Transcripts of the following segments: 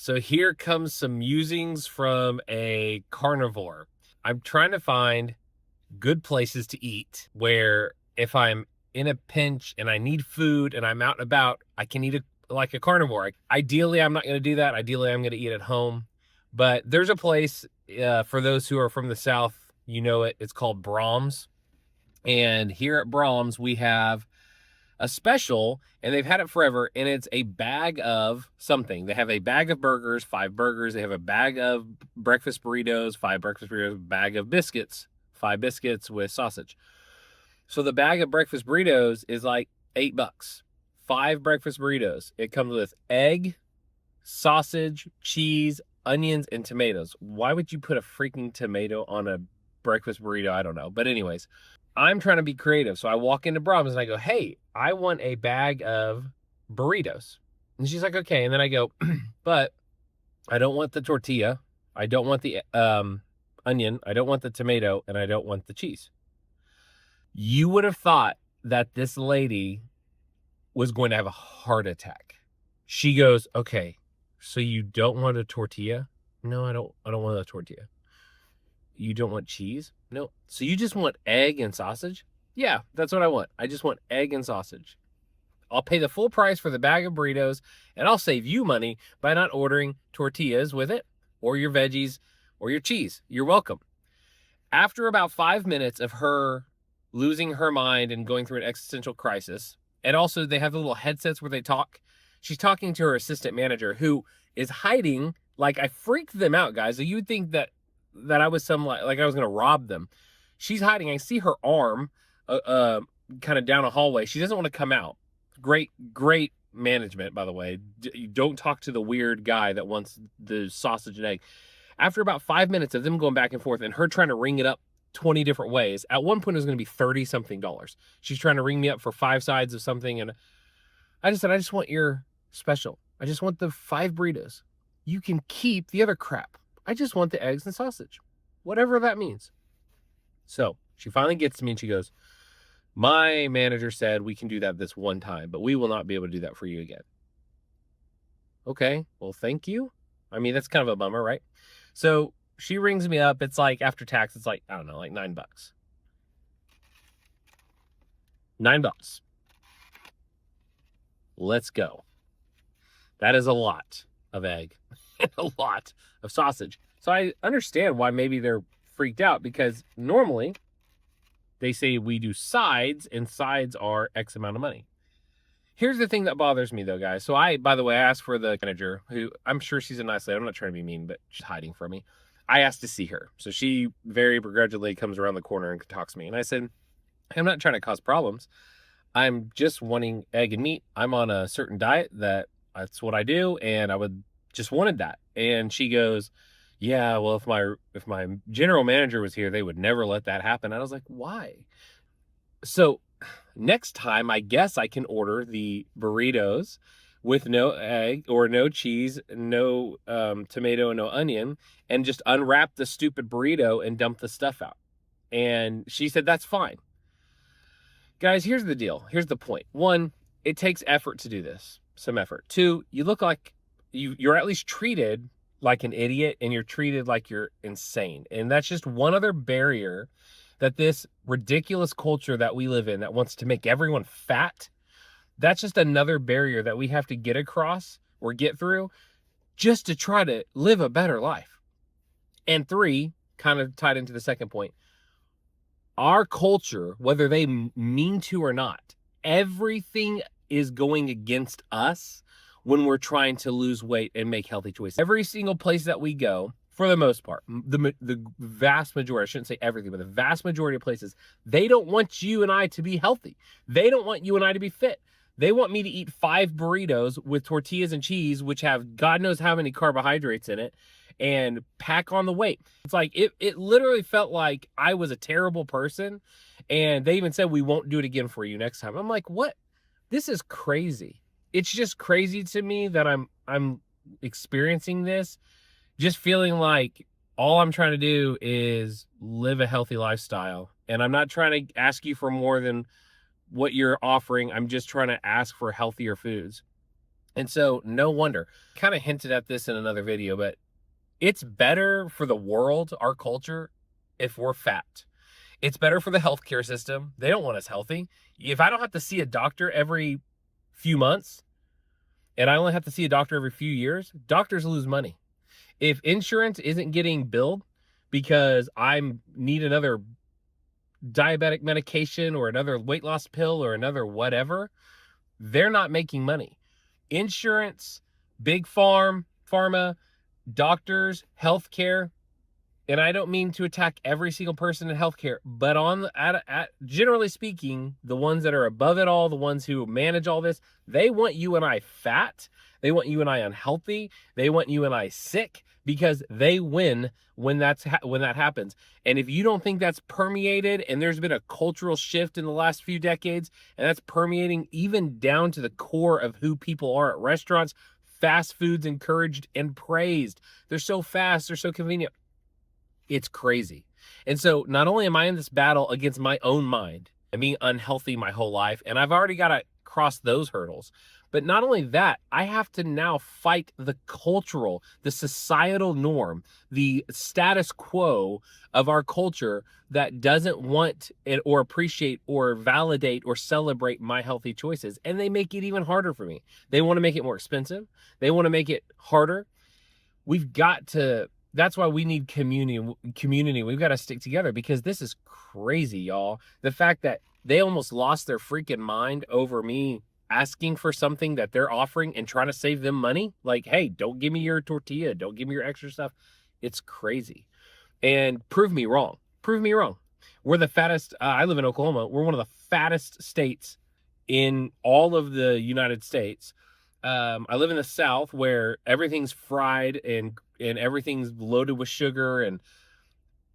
So here comes some musings from a carnivore. I'm trying to find good places to eat where if I'm in a pinch and I need food and I'm out and about, I can eat like a carnivore. Ideally, I'm not going to do that. Ideally, I'm going to eat at home. But there's a place for those who are from the South, you know it. It's called Brahms. And here at Brahms, we have a special, and they've had it forever, and it's a bag of something. They have a bag of burgers, 5 burgers. They have a bag of breakfast burritos, 5 breakfast burritos, bag of biscuits, 5 biscuits with sausage. So the bag of breakfast burritos is like $8. 5 breakfast burritos. It comes with egg, sausage, cheese, onions, and tomatoes. Why would you put a freaking tomato on a breakfast burrito? I don't know. But anyways, I'm trying to be creative. So I walk into Brahms and I go, hey, I want a bag of burritos. And she's like, okay. And then I go, but I don't want the tortilla. I don't want the onion. I don't want the tomato. And I don't want the cheese. You would have thought that this lady was going to have a heart attack. She goes, okay, so you don't want a tortilla? No, I don't want a tortilla. You don't want cheese? No. So you just want egg and sausage? Yeah, that's what I want. I just want egg and sausage. I'll pay the full price for the bag of burritos, and I'll save you money by not ordering tortillas with it, or your veggies, or your cheese. You're welcome. After about 5 minutes of her losing her mind and going through an existential crisis, and also they have the little headsets where they talk, she's talking to her assistant manager who is hiding. Like, I freaked them out, guys. So you'd think that I was like I was gonna rob them. She's hiding. I see her arm kind of down a hallway. She doesn't want to come out. Great management, by the way. You don't talk to the weird guy that wants the sausage and egg. After about 5 minutes of them going back and forth and her trying to ring it up 20 different ways, at one point it was going to be $30-something. She's trying to ring me up for 5 sides of something, and I just said, I just want your special. I just want the 5 burritos. You can keep the other crap. I just want the eggs and sausage, whatever that means. So she finally gets to me and she goes, my manager said we can do that this one time, but we will not be able to do that for you again. Okay, well, thank you. I mean, that's kind of a bummer, right? So she rings me up. It's like, after tax, it's like, I don't know, like $9. $9. Let's go. That is a lot of egg and a lot of sausage. So I understand why maybe they're freaked out, because normally they say we do sides, and sides are X amount of money. Here's the thing that bothers me, though, guys. So by the way, I asked for the manager, who I'm sure she's a nice lady. I'm not trying to be mean, but she's hiding from me. I asked to see her. So she very begrudgingly comes around the corner and talks to me. And I said, I'm not trying to cause problems. I'm just wanting egg and meat. I'm on a certain diet that's what I do, and I would just wanted that. And she goes, yeah, well, if my general manager was here, they would never let that happen. And I was like, why? So next time, I guess I can order the burritos with no egg or no cheese, no tomato, and no onion, and just unwrap the stupid burrito and dump the stuff out. And she said, that's fine. Guys, here's the deal. Here's the point. 1, it takes effort to do this. Some effort. 2, you look like you're at least treated like an idiot, and you're treated like you're insane. And that's just one other barrier that this ridiculous culture that we live in that wants to make everyone fat, that's just another barrier that we have to get across or get through just to try to live a better life. And 3, kind of tied into the second point, our culture, whether they mean to or not, everything is going against us when we're trying to lose weight and make healthy choices. Every single place that we go, for the most part, the vast majority, I shouldn't say everything, but the vast majority of places, they don't want you and I to be healthy. They don't want you and I to be fit. They want me to eat 5 burritos with tortillas and cheese, which have God knows how many carbohydrates in it, and pack on the weight. It's like, it literally felt like I was a terrible person. And they even said, we won't do it again for you next time. I'm like, what? This is crazy. It's just crazy to me that I'm experiencing this, just feeling like all I'm trying to do is live a healthy lifestyle. And I'm not trying to ask you for more than what you're offering. I'm just trying to ask for healthier foods. And so no wonder, kind of hinted at this in another video, but it's better for the world, our culture, if we're fat. It's better for the healthcare system. They don't want us healthy. If I don't have to see a doctor every few months and I only have to see a doctor every few years, doctors lose money. If insurance isn't getting billed because I need another diabetic medication or another weight loss pill or another whatever, they're not making money. Insurance, big pharma, doctors, healthcare, and I don't mean to attack every single person in healthcare, but generally speaking, the ones that are above it all, the ones who manage all this, they want you and I fat. They want you and I unhealthy. They want you and I sick because they win when when that happens. And if you don't think that's permeated, and there's been a cultural shift in the last few decades, and that's permeating even down to the core of who people are at restaurants, fast food's encouraged and praised. They're so fast, they're so convenient. It's crazy. And so not only am I in this battle against my own mind and being unhealthy my whole life, and I've already got to cross those hurdles, but not only that, I have to now fight the cultural, the societal norm, the status quo of our culture that doesn't want it or appreciate or validate or celebrate my healthy choices. And they make it even harder for me. They want to make it more expensive. They want to make it harder. We've got to, that's why we need community. We've got to stick together because this is crazy, y'all. The fact that they almost lost their freaking mind over me asking for something that they're offering and trying to save them money. Like, hey, don't give me your tortilla. Don't give me your extra stuff. It's crazy. And prove me wrong. Prove me wrong. We're the fattest. I live in Oklahoma. We're one of the fattest states in all of the United States. I live in the South where everything's fried and everything's loaded with sugar, and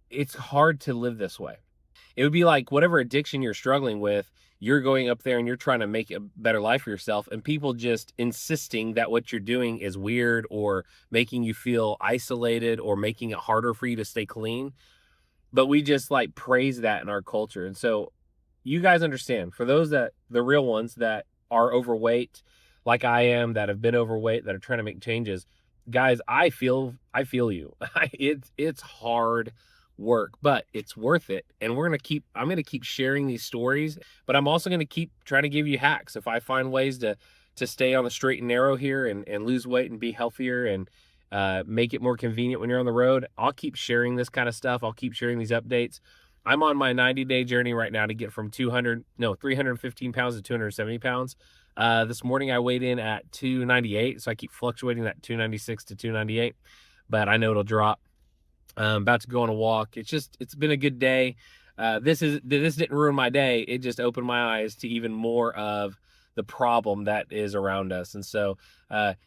it's hard to live this way. It would be like whatever addiction you're struggling with, you're going up there and you're trying to make a better life for yourself, and people just insisting that what you're doing is weird or making you feel isolated or making it harder for you to stay clean. But we just like praise that in our culture. And so you guys understand, for those that the real ones that are overweight, like I am, that have been overweight, that are trying to make changes, guys, I feel you. It's hard work, but it's worth it. And I'm gonna keep sharing these stories, but I'm also gonna keep trying to give you hacks. If I find ways to stay on the straight and narrow here and lose weight and be healthier and make it more convenient when you're on the road, I'll keep sharing this kind of stuff. I'll keep sharing these updates. I'm on my 90-day journey right now to get from 315 pounds to 270 pounds. This morning I weighed in at 298, so I keep fluctuating that 296 to 298, but I know it'll drop. I'm about to go on a walk. It's been a good day. This didn't ruin my day. It just opened my eyes to even more of the problem that is around us. And so,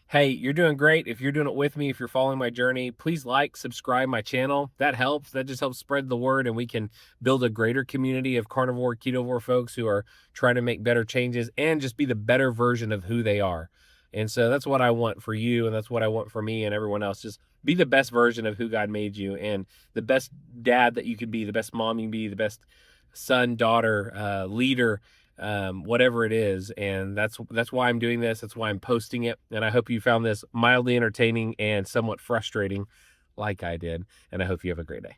hey, you're doing great. If you're doing it with me, if you're following my journey, please like, subscribe my channel. That helps. That just helps spread the word, and we can build a greater community of carnivore, ketovore folks who are trying to make better changes and just be the better version of who they are. And so that's what I want for you, and that's what I want for me and everyone else. Just be the best version of who God made you, and the best dad that you could be, the best mom you can be, the best son, daughter, leader, whatever it is. And that's why I'm doing this. That's why I'm posting it. And I hope you found this mildly entertaining and somewhat frustrating like I did. And I hope you have a great day.